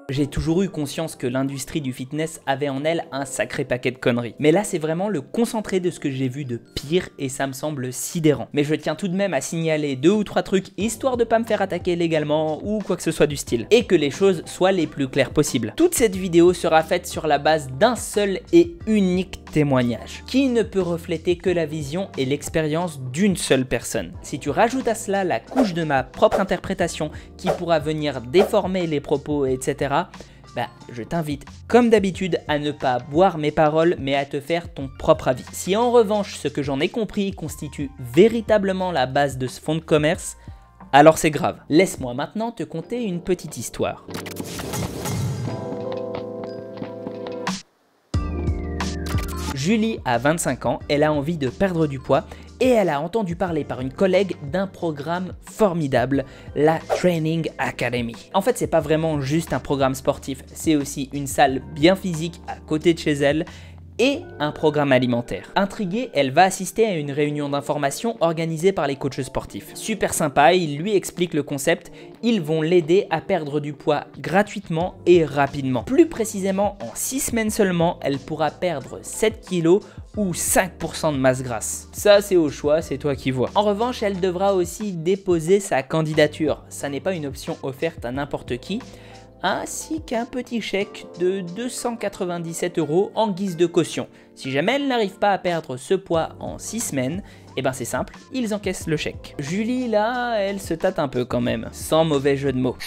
J'ai toujours eu conscience que l'industrie du fitness avait en elle un sacré paquet de conneries. Mais là, c'est vraiment le concentré de ce que j'ai vu de pire et ça me semble sidérant. Mais je tiens tout de même à signaler 2 ou 3 trucs histoire de pas me faire attaquer légalement ou quoi que ce soit du style. Et que les choses soient les plus claires possibles. Toute cette vidéo sera faite sur la base d'un seul et unique témoignage, qui ne peut refléter que la vision et l'expérience d'une seule personne. Si tu rajoutes à cela la couche de ma propre interprétation qui pourra venir déformer les propos, etc., je t'invite, comme d'habitude, à ne pas boire mes paroles, mais à te faire ton propre avis. Si en revanche, ce que j'en ai compris constitue véritablement la base de ce fonds de commerce, alors c'est grave. Laisse-moi maintenant te conter une petite histoire. Julie a 25 ans, elle a envie de perdre du poids et elle a entendu parler par une collègue d'un programme formidable, la Training Academy. En fait, c'est pas vraiment juste un programme sportif, c'est aussi une salle bien physique à côté de chez elle et un programme alimentaire. Intriguée, elle va assister à une réunion d'information organisée par les coachs sportifs. Super sympa, ils lui expliquent le concept, ils vont l'aider à perdre du poids gratuitement et rapidement. Plus précisément, en 6 semaines seulement, elle pourra perdre 7 kg ou 5% de masse grasse. Ça, c'est au choix, c'est toi qui vois. En revanche, elle devra aussi déposer sa candidature. Ça n'est pas une option offerte à n'importe qui, ainsi qu'un petit chèque de 297 € en guise de caution. Si jamais elle n'arrive pas à perdre ce poids en 6 semaines, c'est simple, ils encaissent le chèque. Julie, là, elle se tâte un peu quand même, sans mauvais jeu de mots.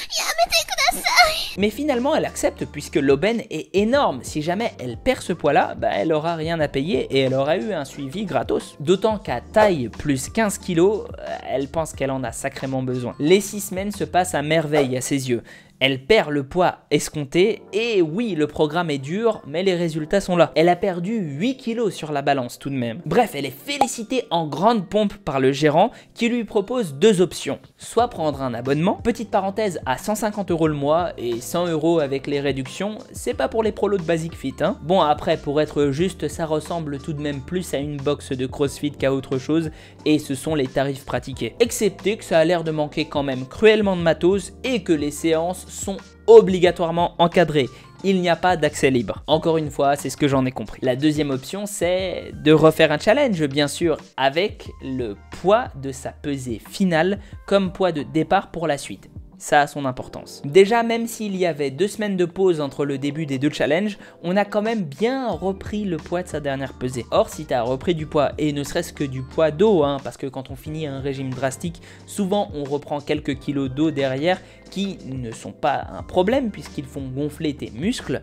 Mais finalement, elle accepte puisque l'aubaine est énorme. Si jamais elle perd ce poids-là, elle aura rien à payer et elle aura eu un suivi gratos. D'autant qu'à taille plus 15 kg, elle pense qu'elle en a sacrément besoin. Les 6 semaines se passent à merveille à ses yeux. Elle perd le poids escompté et oui, le programme est dur, mais les résultats sont là. Elle a perdu 8 kg sur la balance tout de même. Bref, elle est félicitée en grande pompe par le gérant qui lui propose 2 options. Soit prendre un abonnement, petite parenthèse à 150 € le mois et 100 € avec les réductions, c'est pas pour les prolos de Basic Fit, hein. Bon après, pour être juste, ça ressemble tout de même plus à une box de CrossFit qu'à autre chose et ce sont les tarifs pratiqués. Excepté que ça a l'air de manquer quand même cruellement de matos et que les séances sont obligatoirement encadrés. Il n'y a pas d'accès libre. Encore une fois, c'est ce que j'en ai compris. La deuxième option, c'est de refaire un challenge, bien sûr, avec le poids de sa pesée finale comme poids de départ pour la suite. Ça a son importance. Déjà, même s'il y avait 2 semaines de pause entre le début des 2 challenges, on a quand même bien repris le poids de sa dernière pesée. Or, si tu as repris du poids, et ne serait-ce que du poids d'eau, parce que quand on finit un régime drastique, souvent on reprend quelques kilos d'eau derrière qui ne sont pas un problème puisqu'ils font gonfler tes muscles.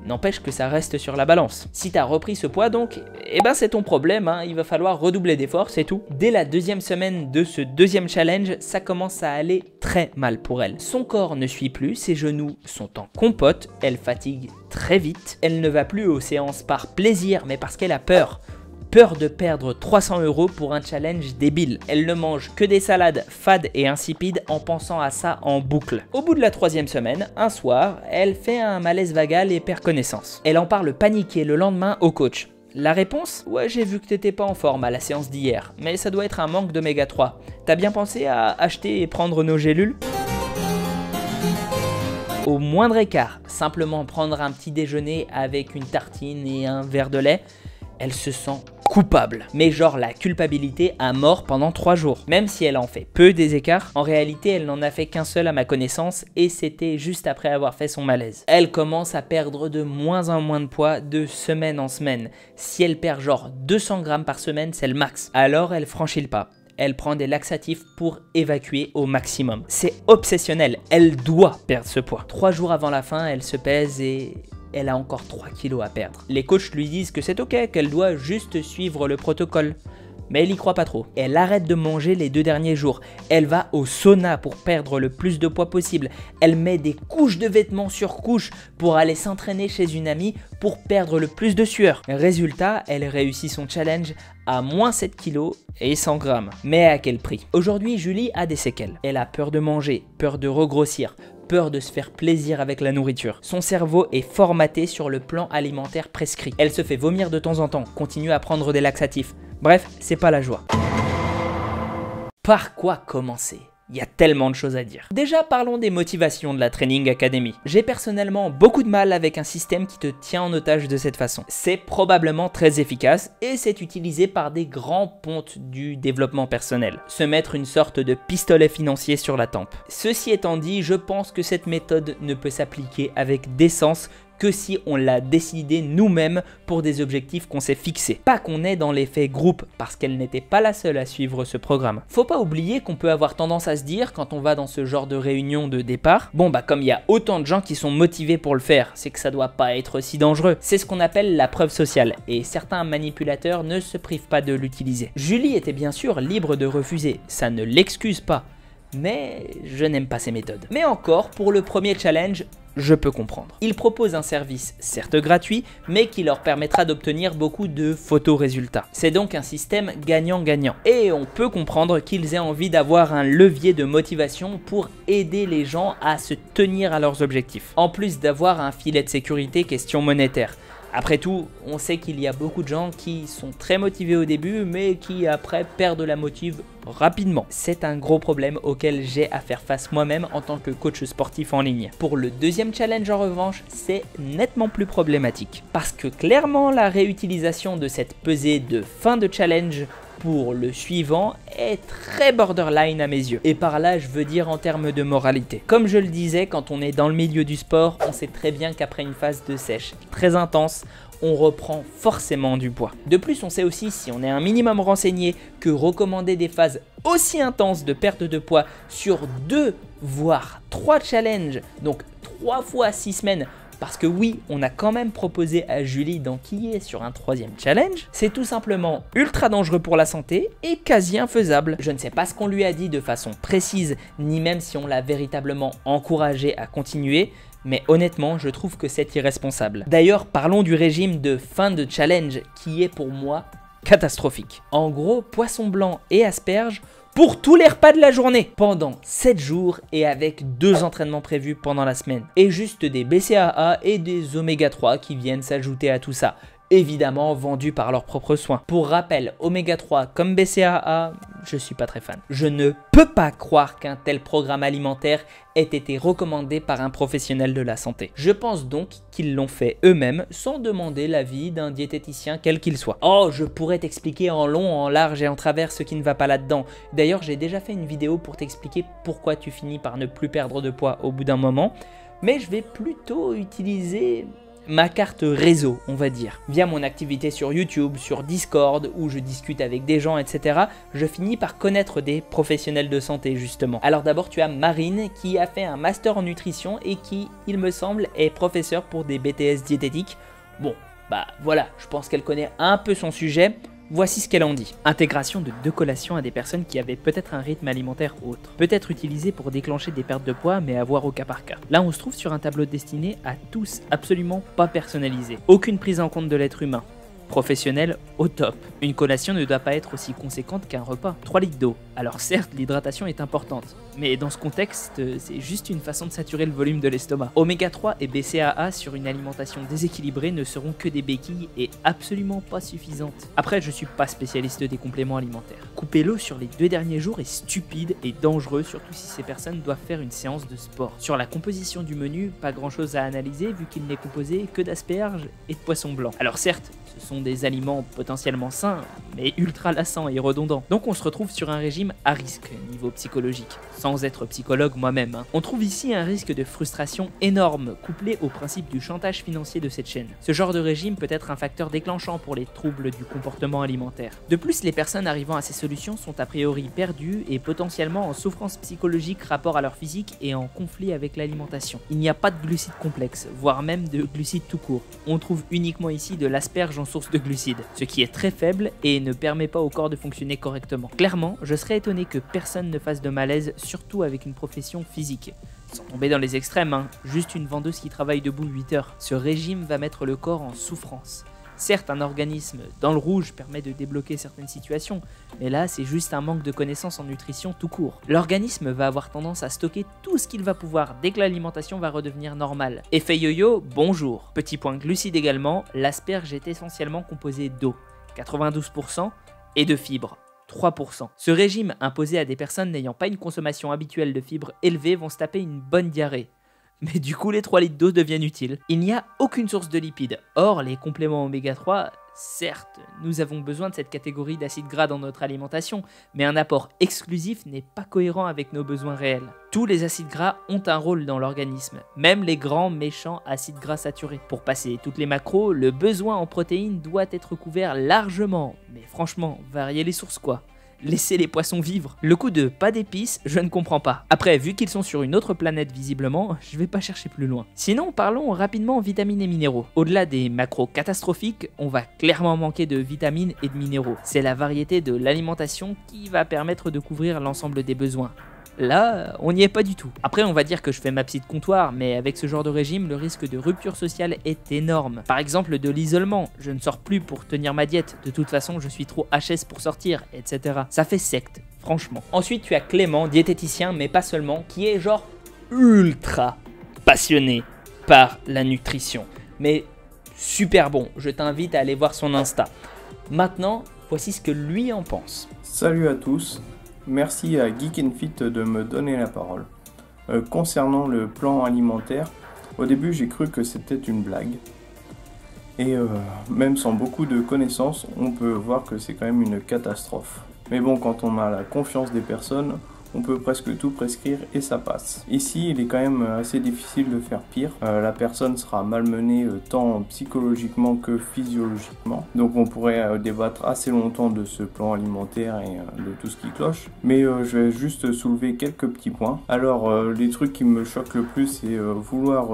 N'empêche que ça reste sur la balance. Si tu as repris ce poids donc, c'est ton problème, il va falloir redoubler d'efforts, c'est tout. Dès la 2e semaine de ce 2e challenge, ça commence à aller très mal pour elle. Son corps ne suit plus, ses genoux sont en compote, elle fatigue très vite, elle ne va plus aux séances par plaisir mais parce qu'elle a peur. Peur de perdre 300 € pour un challenge débile. Elle ne mange que des salades fades et insipides en pensant à ça en boucle. Au bout de la 3e semaine, un soir, elle fait un malaise vagal et perd connaissance. Elle en parle paniquée le lendemain au coach. La réponse ? Ouais, j'ai vu que t'étais pas en forme à la séance d'hier, mais ça doit être un manque d'oméga 3. T'as bien pensé à acheter et prendre nos gélules ? Au moindre écart, simplement prendre un petit déjeuner avec une tartine et un verre de lait, elle se sent coupable. Mais genre la culpabilité à mort pendant 3 jours. Même si elle en fait peu des écarts, en réalité elle n'en a fait qu'un seul à ma connaissance et c'était juste après avoir fait son malaise. Elle commence à perdre de moins en moins de poids de semaine en semaine. Si elle perd genre 200 grammes par semaine, c'est le max. Alors elle franchit le pas. Elle prend des laxatifs pour évacuer au maximum. C'est obsessionnel, elle doit perdre ce poids. 3 jours avant la fin, elle se pèse et elle a encore 3 kilos à perdre. Les coachs lui disent que c'est ok, qu'elle doit juste suivre le protocole. Mais elle y croit pas trop. Elle arrête de manger les 2 derniers jours. Elle va au sauna pour perdre le plus de poids possible. Elle met des couches de vêtements sur couches pour aller s'entraîner chez une amie pour perdre le plus de sueur. Résultat, elle réussit son challenge à moins 7 kg et 100 grammes. Mais à quel prix? Aujourd'hui, Julie a des séquelles. Elle a peur de manger, peur de regrossir, peur de se faire plaisir avec la nourriture. Son cerveau est formaté sur le plan alimentaire prescrit. Elle se fait vomir de temps en temps, continue à prendre des laxatifs. Bref, c'est pas la joie. Par quoi commencer? Il y a tellement de choses à dire. Déjà, parlons des motivations de la Training Academy. J'ai personnellement beaucoup de mal avec un système qui te tient en otage de cette façon. C'est probablement très efficace et c'est utilisé par des grands pontes du développement personnel. Se mettre une sorte de pistolet financier sur la tempe. Ceci étant dit, je pense que cette méthode ne peut s'appliquer avec décence que si on l'a décidé nous-mêmes pour des objectifs qu'on s'est fixés. Pas qu'on est dans l'effet groupe, parce qu'elle n'était pas la seule à suivre ce programme. Faut pas oublier qu'on peut avoir tendance à se dire, quand on va dans ce genre de réunion de départ, bon bah comme il y a autant de gens qui sont motivés pour le faire, c'est que ça doit pas être si dangereux. C'est ce qu'on appelle la preuve sociale, et certains manipulateurs ne se privent pas de l'utiliser. Julie était bien sûr libre de refuser, ça ne l'excuse pas, mais je n'aime pas ces méthodes. Mais encore, pour le premier challenge, je peux comprendre. Il propose un service certes gratuit, mais qui leur permettra d'obtenir beaucoup de photos résultats. C'est donc un système gagnant-gagnant. Et on peut comprendre qu'ils aient envie d'avoir un levier de motivation pour aider les gens à se tenir à leurs objectifs. En plus d'avoir un filet de sécurité question monétaire. Après tout, on sait qu'il y a beaucoup de gens qui sont très motivés au début, mais qui après perdent la motive rapidement. C'est un gros problème auquel j'ai à faire face moi-même en tant que coach sportif en ligne. Pour le deuxième challenge en revanche, c'est nettement plus problématique. Parce que clairement, la réutilisation de cette pesée de fin de challenge pour le suivant est très borderline à mes yeux. Et par là, je veux dire en termes de moralité. Comme je le disais, quand on est dans le milieu du sport, on sait très bien qu'après une phase de sèche très intense, on reprend forcément du poids. De plus, on sait aussi, si on est un minimum renseigné, que recommander des phases aussi intenses de perte de poids sur 2 voire 3 challenges, donc 3 fois 6 semaines, parce que oui, on a quand même proposé à Julie d'enquiller sur un 3e challenge, c'est tout simplement ultra dangereux pour la santé et quasi infaisable. Je ne sais pas ce qu'on lui a dit de façon précise, ni même si on l'a véritablement encouragé à continuer, mais honnêtement, je trouve que c'est irresponsable. D'ailleurs, parlons du régime de fin de challenge qui est pour moi catastrophique. En gros, poisson blanc et asperges pour tous les repas de la journée, pendant 7 jours et avec 2 entraînements prévus pendant la semaine. Et juste des BCAA et des oméga 3 qui viennent s'ajouter à tout ça. Évidemment vendus par leurs propres soins. Pour rappel, oméga 3 comme BCAA, je suis pas très fan. Je ne peux pas croire qu'un tel programme alimentaire ait été recommandé par un professionnel de la santé. Je pense donc qu'ils l'ont fait eux-mêmes sans demander l'avis d'un diététicien quel qu'il soit. Oh, je pourrais t'expliquer en long, en large et en travers ce qui ne va pas là-dedans. D'ailleurs, j'ai déjà fait une vidéo pour t'expliquer pourquoi tu finis par ne plus perdre de poids au bout d'un moment, mais je vais plutôt utiliser ma carte réseau, on va dire. Via mon activité sur YouTube, sur Discord, où je discute avec des gens, etc., je finis par connaître des professionnels de santé, justement. Alors d'abord, tu as Marine, qui a fait un master en nutrition et qui, il me semble, est professeur pour des BTS diététiques. Bon, bah voilà, je pense qu'elle connaît un peu son sujet. Voici ce qu'elle en dit. Intégration de 2 collations à des personnes qui avaient peut-être un rythme alimentaire autre. Peut-être utilisé pour déclencher des pertes de poids, mais à voir au cas par cas. Là, on se trouve sur un tableau destiné à tous, absolument pas personnalisé. Aucune prise en compte de l'être humain. Professionnel au top. Une collation ne doit pas être aussi conséquente qu'un repas. 3 litres d'eau. Alors certes, l'hydratation est importante, mais dans ce contexte, c'est juste une façon de saturer le volume de l'estomac. Oméga 3 et BCAA sur une alimentation déséquilibrée ne seront que des béquilles et absolument pas suffisantes. Après, je suis pas spécialiste des compléments alimentaires. Couper l'eau sur les 2 derniers jours est stupide et dangereux, surtout si ces personnes doivent faire une séance de sport. Sur la composition du menu, pas grand chose à analyser vu qu'il n'est composé que d'asperges et de poissons blancs. Alors certes, ce sont des aliments potentiellement sains, mais ultra lassants et redondants. Donc on se retrouve sur un régime à risque niveau psychologique, sans être psychologue moi-même. On trouve ici un risque de frustration énorme, couplé au principe du chantage financier de cette chaîne. Ce genre de régime peut être un facteur déclenchant pour les troubles du comportement alimentaire. De plus, les personnes arrivant à ces solutions sont a priori perdues et potentiellement en souffrance psychologique rapport à leur physique et en conflit avec l'alimentation. Il n'y a pas de glucides complexes, voire même de glucides tout court. On trouve uniquement ici de l'asperge en source de glucides, ce qui est très faible et ne permet pas au corps de fonctionner correctement. Clairement, je serais étonné que personne ne fasse de malaise, surtout avec une profession physique. Sans tomber dans les extrêmes, hein, juste une vendeuse qui travaille debout 8 heures. Ce régime va mettre le corps en souffrance. Certes, un organisme dans le rouge permet de débloquer certaines situations, mais là, c'est juste un manque de connaissances en nutrition tout court. L'organisme va avoir tendance à stocker tout ce qu'il va pouvoir dès que l'alimentation va redevenir normale. Effet yo-yo, bonjour. Petit point glucide également, l'asperge est essentiellement composée d'eau, 92%, et de fibres, 3%. Ce régime imposé à des personnes n'ayant pas une consommation habituelle de fibres élevée vont se taper une bonne diarrhée. Mais du coup, les 3 litres d'eau deviennent utiles. Il n'y a aucune source de lipides. Or, les compléments oméga 3, certes, nous avons besoin de cette catégorie d'acides gras dans notre alimentation, mais un apport exclusif n'est pas cohérent avec nos besoins réels. Tous les acides gras ont un rôle dans l'organisme, même les grands méchants acides gras saturés. Pour passer toutes les macros, le besoin en protéines doit être couvert largement. Mais franchement, varier les sources quoi. Laissez les poissons vivre. Le coup de pas d'épices, je ne comprends pas. Après, vu qu'ils sont sur une autre planète visiblement, je vais pas chercher plus loin. Sinon, parlons rapidement vitamines et minéraux. Au-delà des macros catastrophiques, on va clairement manquer de vitamines et de minéraux. C'est la variété de l'alimentation qui va permettre de couvrir l'ensemble des besoins. Là, on n'y est pas du tout. Après, on va dire que je fais ma petite comptoir, mais avec ce genre de régime, le risque de rupture sociale est énorme. Par exemple, de l'isolement. Je ne sors plus pour tenir ma diète. De toute façon, je suis trop HS pour sortir, etc. Ça fait secte, franchement. Ensuite, tu as Clément, diététicien, mais pas seulement, qui est genre ultra passionné par la nutrition. Mais super bon. Je t'invite à aller voir son Insta. Maintenant, voici ce que lui en pense. Salut à tous. Merci à Geek & Fit de me donner la parole. Concernant le plan alimentaire, au début j'ai cru que c'était une blague. Et même sans beaucoup de connaissances, on peut voir que c'est quand même une catastrophe. Mais bon, quand on a la confiance des personnes, on peut presque tout prescrire et ça passe. Ici, il est quand même assez difficile de faire pire. La personne sera malmenée tant psychologiquement que physiologiquement. Donc on pourrait débattre assez longtemps de ce plan alimentaire et de tout ce qui cloche. Mais je vais juste soulever quelques petits points. Alors, les trucs qui me choquent le plus, c'est vouloir...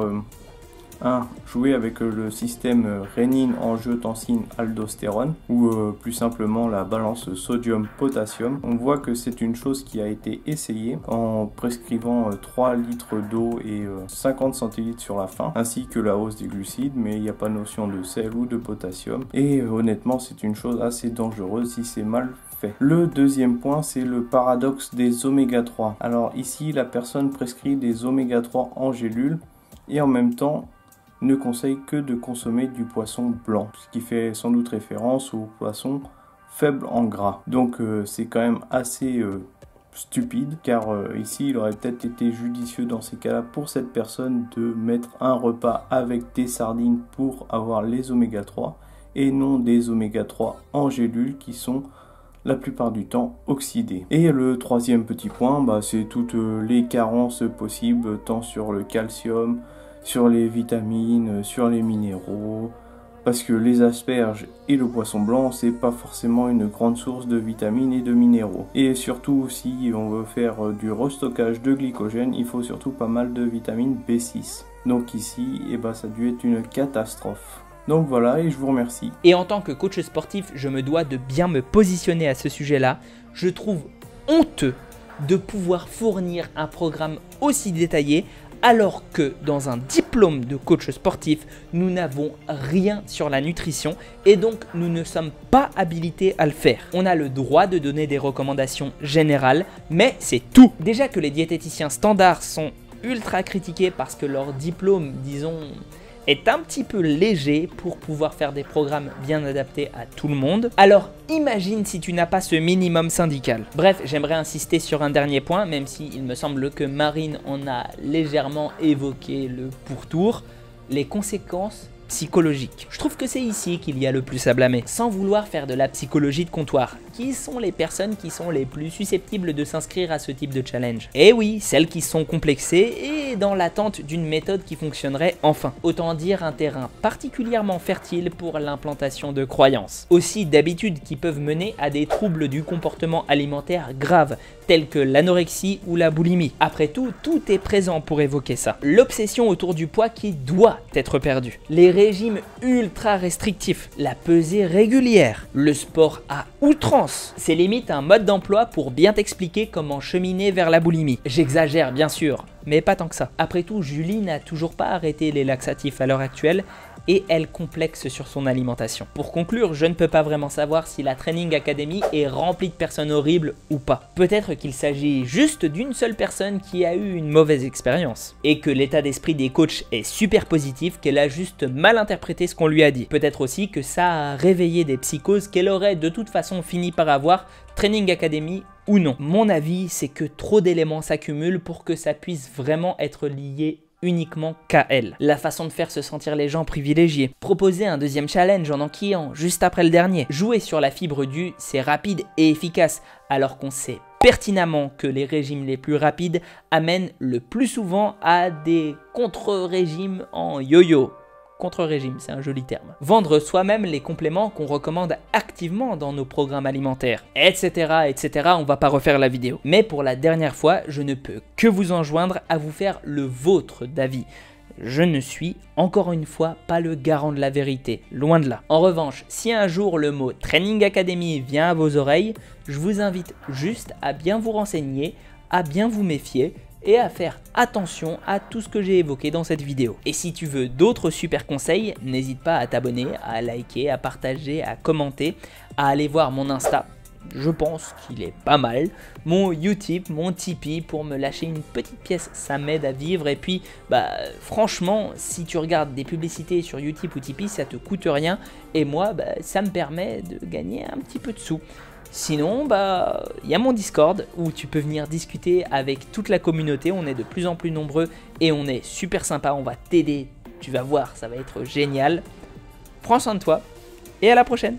1. Jouer avec le système rénine-angiotensine-aldostérone ou plus simplement la balance sodium-potassium. On voit que c'est une chose qui a été essayée en prescrivant 3 litres d'eau et 50 centilitres sur la faim, ainsi que la hausse des glucides, mais il n'y a pas notion de sel ou de potassium. Et honnêtement, c'est une chose assez dangereuse si c'est mal fait. Le deuxième point, c'est le paradoxe des oméga 3. Alors ici, la personne prescrit des oméga 3 en gélule et en même temps ne conseille que de consommer du poisson blanc, ce qui fait sans doute référence au poisson faible en gras. Donc c'est quand même assez stupide, car ici il aurait peut-être été judicieux dans ces cas-là pour cette personne de mettre un repas avec des sardines pour avoir les oméga 3 et non des oméga 3 en gélules qui sont la plupart du temps oxydés. Et le troisième petit point, c'est toutes les carences possibles, tant sur le calcium, sur les vitamines, sur les minéraux, parce que les asperges et le poisson blanc, c'est pas forcément une grande source de vitamines et de minéraux. Et surtout, si on veut faire du restockage de glycogène, il faut surtout pas mal de vitamine B6. Donc ici, ça a dû être une catastrophe. Donc voilà, et je vous remercie. Et en tant que coach sportif, je me dois de bien me positionner à ce sujet-là. Je trouve honteux de pouvoir fournir un programme aussi détaillé alors que dans un diplôme de coach sportif, nous n'avons rien sur la nutrition et donc nous ne sommes pas habilités à le faire. On a le droit de donner des recommandations générales, mais c'est tout. Déjà que les diététiciens standards sont ultra critiqués parce que leur diplôme, disons, est un petit peu léger pour pouvoir faire des programmes bien adaptés à tout le monde. Alors imagine si tu n'as pas ce minimum syndical. Bref, j'aimerais insister sur un dernier point, même si il me semble que Marine en a légèrement évoqué le pourtour, les conséquences psychologique. Je trouve que c'est ici qu'il y a le plus à blâmer. Sans vouloir faire de la psychologie de comptoir, qui sont les personnes qui sont les plus susceptibles de s'inscrire à ce type de challenge? Eh oui, celles qui sont complexées et dans l'attente d'une méthode qui fonctionnerait enfin. Autant dire un terrain particulièrement fertile pour l'implantation de croyances. Aussi d'habitudes qui peuvent mener à des troubles du comportement alimentaire graves, tels que l'anorexie ou la boulimie. Après tout, tout est présent pour évoquer ça. L'obsession autour du poids qui doit être perdue. Les régimes ultra restrictifs, la pesée régulière, le sport à outrance. C'est limite un mode d'emploi pour bien t'expliquer comment cheminer vers la boulimie. J'exagère bien sûr, mais pas tant que ça. Après tout, Julie n'a toujours pas arrêté les laxatifs à l'heure actuelle et elle complexe sur son alimentation. Pour conclure, je ne peux pas vraiment savoir si la Training Academy est remplie de personnes horribles ou pas. Peut-être qu'il s'agit juste d'une seule personne qui a eu une mauvaise expérience et que l'état d'esprit des coachs est super positif, qu'elle a juste mal interprété ce qu'on lui a dit. Peut-être aussi que ça a réveillé des psychoses qu'elle aurait de toute façon fini par avoir, Training Academy ou non. Mon avis, c'est que trop d'éléments s'accumulent pour que ça puisse vraiment être lié uniquement qu'à elle. La façon de faire se sentir les gens privilégiés. Proposer un deuxième challenge en enquillant juste après le dernier. Jouer sur la fibre du c'est rapide et efficace alors qu'on sait pertinemment que les régimes les plus rapides amènent le plus souvent à des contre-régimes en yo-yo. Contre-régime, c'est un joli terme. Vendre soi-même les compléments qu'on recommande activement dans nos programmes alimentaires, etc., etc. On va pas refaire la vidéo. Mais pour la dernière fois, je ne peux que vous enjoindre à vous faire le vôtre d'avis. Je ne suis, encore une fois, pas le garant de la vérité, loin de là. En revanche, si un jour le mot Training Academy vient à vos oreilles, je vous invite juste à bien vous renseigner, à bien vous méfier, et à faire attention à tout ce que j'ai évoqué dans cette vidéo. Et si tu veux d'autres super conseils, n'hésite pas à t'abonner, à liker, à partager, à commenter, à aller voir mon Insta. Je pense qu'il est pas mal. Mon Utip, mon Tipeee pour me lâcher une petite pièce, ça m'aide à vivre. Et puis, franchement, si tu regardes des publicités sur Utip ou Tipeee, ça te coûte rien. Et moi, ça me permet de gagner un petit peu de sous. Sinon, il y a mon Discord où tu peux venir discuter avec toute la communauté. On est de plus en plus nombreux et on est super sympa. On va t'aider. Tu vas voir, ça va être génial. Prends soin de toi et à la prochaine.